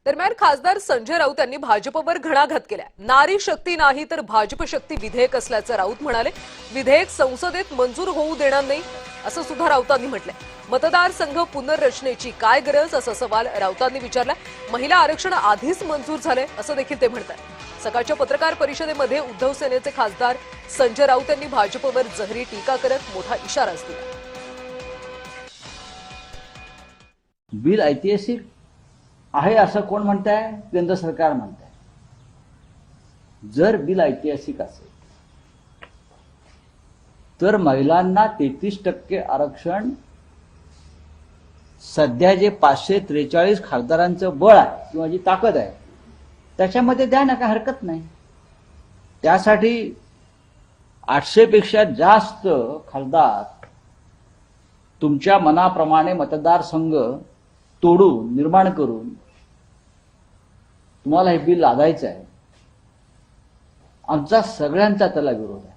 दरम्यान खासदार संजय राऊत यांनी भाजपवर घणाघात केलाय। नारी शक्ती नाही तर भाजप शक्ती विधेयक असल्याचं राऊत म्हणाले। विधेयक संसदेत मंजूर होऊ देणार नाही असं सुद्धा राऊतांनी म्हटलंय। मतदारसंघ पुनर्रचनेची काय गरज असा सवाल राऊतांनी विचारला। महिला आरक्षण आधीच मंजूर झालंय असं देखील ते म्हणतात। सकाळच्या पत्रकार परिषदेमध्ये उद्धव सेनेचे खासदार संजय राऊत यांनी भाजपवर जहरी टीका करत मोठा इशाराच दिला। बिल ऐतिहासिक आहे असं कोण म्हणताय? केंद्र सरकार म्हणताय। जर बिल ऐतिहासिक असेल तर महिलांना 33% आरक्षण सध्या जे 543 खासदारांचं बळ आहे किंवा जी ताकद आहे त्याच्यामध्ये द्या ना, काय हरकत नाही। त्यासाठी 800 पेक्षा जास्त खासदार तुमच्या मनाप्रमाणे मतदारसंघ तोडून निर्माण करून तुम्हाला हे बिल लादायचं आहे। आमचा सगळ्यांचा त्याला विरोध आहे।